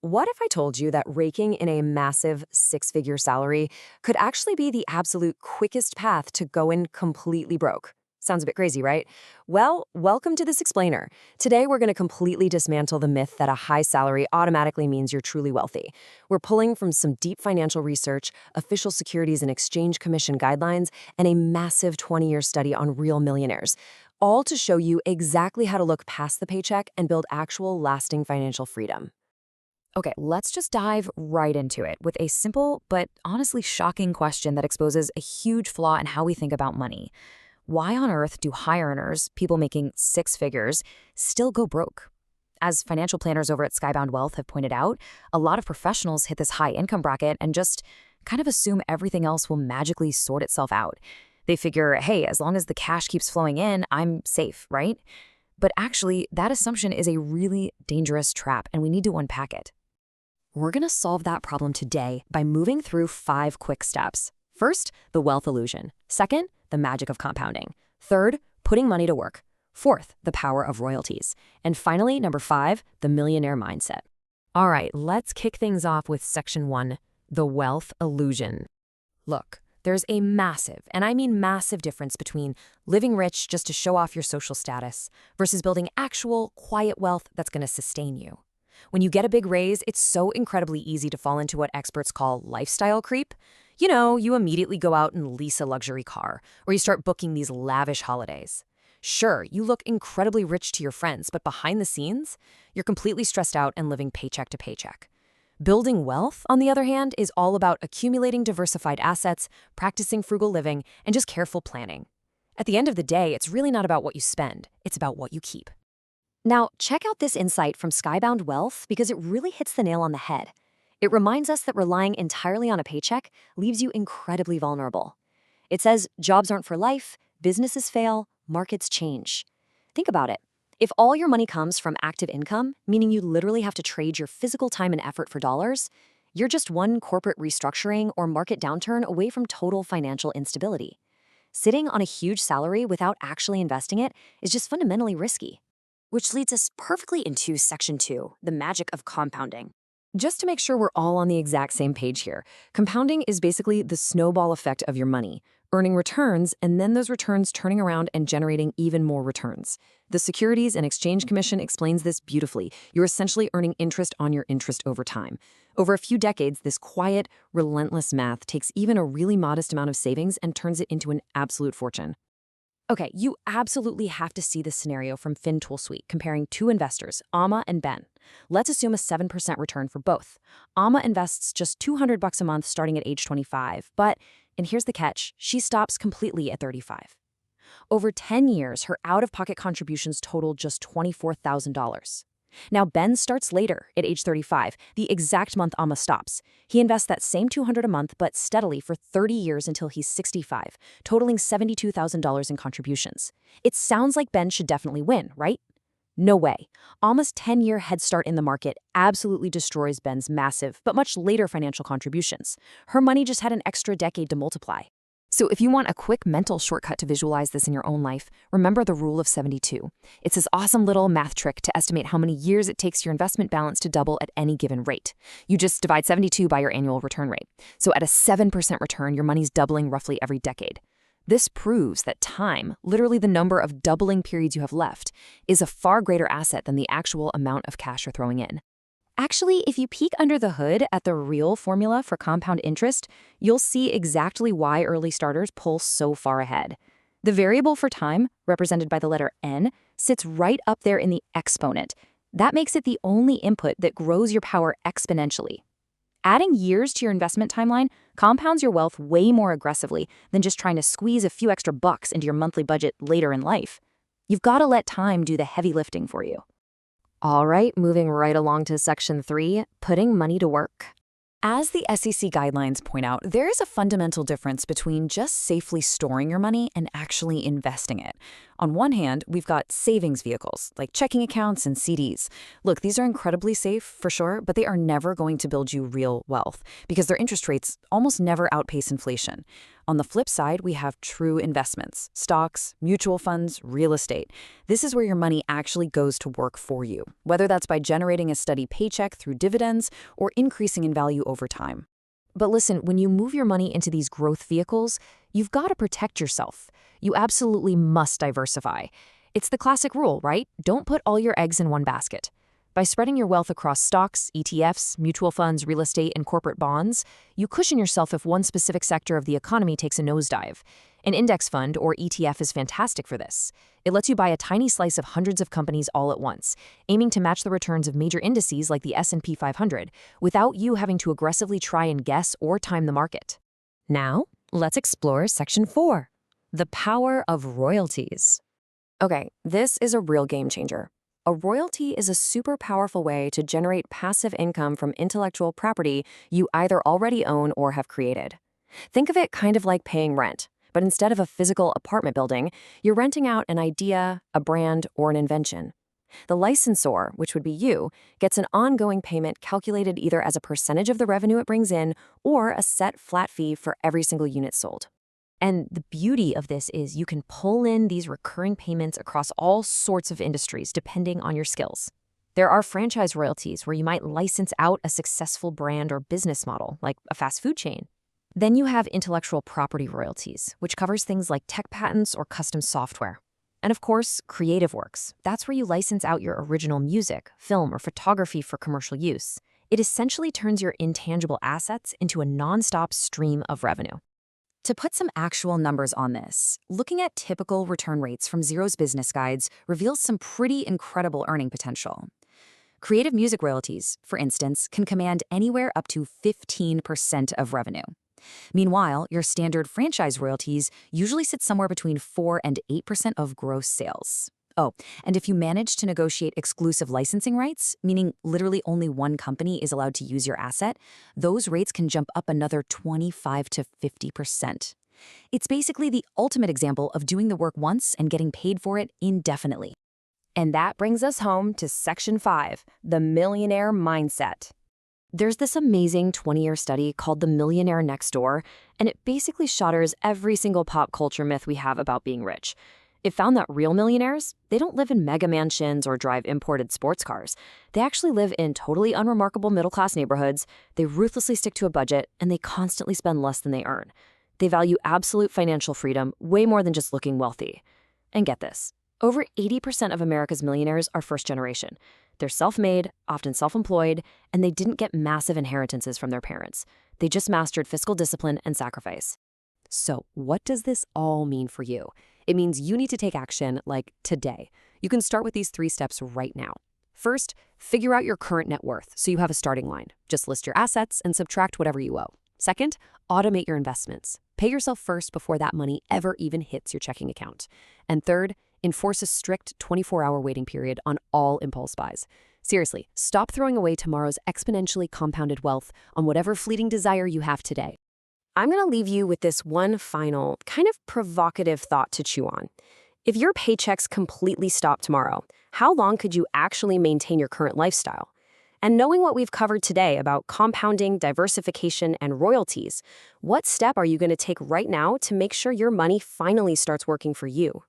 What if I told you that raking in a massive six-figure salary could actually be the absolute quickest path to going completely broke? Sounds a bit crazy, right? Well, welcome to this explainer. Today, we're going to completely dismantle the myth that a high salary automatically means you're truly wealthy. We're pulling from some deep financial research, official Securities and Exchange Commission guidelines, and a massive 20-year study on real millionaires, all to show you exactly how to look past the paycheck and build actual lasting financial freedom. Okay, let's just dive right into it with a simple but honestly shocking question that exposes a huge flaw in how we think about money. Why on earth do high earners, people making six figures, still go broke? As financial planners over at Skybound Wealth have pointed out, a lot of professionals hit this high income bracket and just kind of assume everything else will magically sort itself out. They figure, hey, as long as the cash keeps flowing in, I'm safe, right? But actually, that assumption is a really dangerous trap, and we need to unpack it. We're going to solve that problem today by moving through 5 quick steps. First, the wealth illusion. Second, the magic of compounding. Third, putting money to work. Fourth, the power of royalties. And finally, number 5, the millionaire mindset. All right, let's kick things off with section 1, the wealth illusion. Look, there's a massive, and I mean massive difference between living rich just to show off your social status versus building actual, quiet wealth that's going to sustain you. When you get a big raise, it's so incredibly easy to fall into what experts call lifestyle creep. You know, you immediately go out and lease a luxury car, or you start booking these lavish holidays. Sure, you look incredibly rich to your friends, but behind the scenes, you're completely stressed out and living paycheck to paycheck. Building wealth, on the other hand, is all about accumulating diversified assets, practicing frugal living, and just careful planning. At the end of the day, it's really not about what you spend, it's about what you keep. Now, check out this insight from Skybound Wealth because it really hits the nail on the head. It reminds us that relying entirely on a paycheck leaves you incredibly vulnerable. It says jobs aren't for life, businesses fail, markets change. Think about it. If all your money comes from active income, meaning you literally have to trade your physical time and effort for dollars, you're just one corporate restructuring or market downturn away from total financial instability. Sitting on a huge salary without actually investing it is just fundamentally risky. Which leads us perfectly into section 2, the magic of compounding. Just to make sure we're all on the exact same page here, compounding is basically the snowball effect of your money, earning returns and then those returns turning around and generating even more returns. The Securities and Exchange Commission explains this beautifully. You're essentially earning interest on your interest over time. Over a few decades, this quiet, relentless math takes even a really modest amount of savings and turns it into an absolute fortune. Okay, you absolutely have to see this scenario from FinTool Suite comparing two investors, Amma and Ben. Let's assume a 7% return for both. Amma invests just $200 a month starting at age 25, but, and here's the catch, she stops completely at 35. Over 10 years, her out-of-pocket contributions total just $24,000. Now, Ben starts later, at age 35, the exact month Amma stops. He invests that same $200 a month, but steadily for 30 years until he's 65, totaling $72,000 in contributions. It sounds like Ben should definitely win, right? No way. Amma's 10-year head start in the market absolutely destroys Ben's massive, but much later financial contributions. Her money just had an extra decade to multiply. So if you want a quick mental shortcut to visualize this in your own life, remember the rule of 72. It's this awesome little math trick to estimate how many years it takes your investment balance to double at any given rate. You just divide 72 by your annual return rate. So at a 7% return, your money's doubling roughly every decade. This proves that time, literally the number of doubling periods you have left, is a far greater asset than the actual amount of cash you're throwing in. Actually, if you peek under the hood at the real formula for compound interest, you'll see exactly why early starters pull so far ahead. The variable for time, represented by the letter n, sits right up there in the exponent. That makes it the only input that grows your power exponentially. Adding years to your investment timeline compounds your wealth way more aggressively than just trying to squeeze a few extra bucks into your monthly budget later in life. You've got to let time do the heavy lifting for you. All right, moving right along to section 3, putting money to work. As the SEC guidelines point out, there is a fundamental difference between just safely storing your money and actually investing it. On one hand, we've got savings vehicles, like checking accounts and CDs. Look, these are incredibly safe, for sure, but they are never going to build you real wealth because their interest rates almost never outpace inflation. On the flip side, we have true investments, stocks, mutual funds, real estate. This is where your money actually goes to work for you, whether that's by generating a steady paycheck through dividends or increasing in value over time. But listen, when you move your money into these growth vehicles, you've got to protect yourself. You absolutely must diversify. It's the classic rule, right? Don't put all your eggs in one basket. By spreading your wealth across stocks, ETFs, mutual funds, real estate, and corporate bonds, you cushion yourself if one specific sector of the economy takes a nosedive. An index fund, or ETF, is fantastic for this. It lets you buy a tiny slice of hundreds of companies all at once, aiming to match the returns of major indices like the S&P 500, without you having to aggressively try and guess or time the market. Now, let's explore Section 4, the power of royalties. Okay, this is a real game changer. A royalty is a super powerful way to generate passive income from intellectual property you either already own or have created. Think of it kind of like paying rent, but instead of a physical apartment building, you're renting out an idea, a brand, or an invention. The licensor, which would be you, gets an ongoing payment calculated either as a percentage of the revenue it brings in or a set flat fee for every single unit sold. And the beauty of this is you can pull in these recurring payments across all sorts of industries depending on your skills. There are franchise royalties where you might license out a successful brand or business model, like a fast food chain. Then you have intellectual property royalties, which covers things like tech patents or custom software. And of course, creative works. That's where you license out your original music, film, or photography for commercial use. It essentially turns your intangible assets into a nonstop stream of revenue. To put some actual numbers on this, looking at typical return rates from Xero's business guides reveals some pretty incredible earning potential. Creative music royalties, for instance, can command anywhere up to 15% of revenue. Meanwhile, your standard franchise royalties usually sit somewhere between 4 and 8% of gross sales. Oh, and if you manage to negotiate exclusive licensing rights, meaning literally only one company is allowed to use your asset, those rates can jump up another 25 to 50%. It's basically the ultimate example of doing the work once and getting paid for it indefinitely. And that brings us home to Section 5, the millionaire mindset. There's this amazing 20-year study called The Millionaire Next Door, and it basically shatters every single pop culture myth we have about being rich. It found that real millionaires, they don't live in mega mansions or drive imported sports cars. They actually live in totally unremarkable middle-class neighborhoods, they ruthlessly stick to a budget, and they constantly spend less than they earn. They value absolute financial freedom way more than just looking wealthy. And get this, over 80% of America's millionaires are first generation. They're self-made, often self-employed, and they didn't get massive inheritances from their parents. They just mastered fiscal discipline and sacrifice. So what does this all mean for you? It means you need to take action, like today. You can start with these 3 steps right now. First, figure out your current net worth so you have a starting line. Just list your assets and subtract whatever you owe. Second, automate your investments. Pay yourself first before that money ever even hits your checking account. And third, enforce a strict 24-hour waiting period on all impulse buys. Seriously, stop throwing away tomorrow's exponentially compounded wealth on whatever fleeting desire you have today. I'm going to leave you with this one final, kind of provocative thought to chew on. If your paychecks completely stop tomorrow, how long could you actually maintain your current lifestyle? And knowing what we've covered today about compounding, diversification, and royalties, what step are you going to take right now to make sure your money finally starts working for you?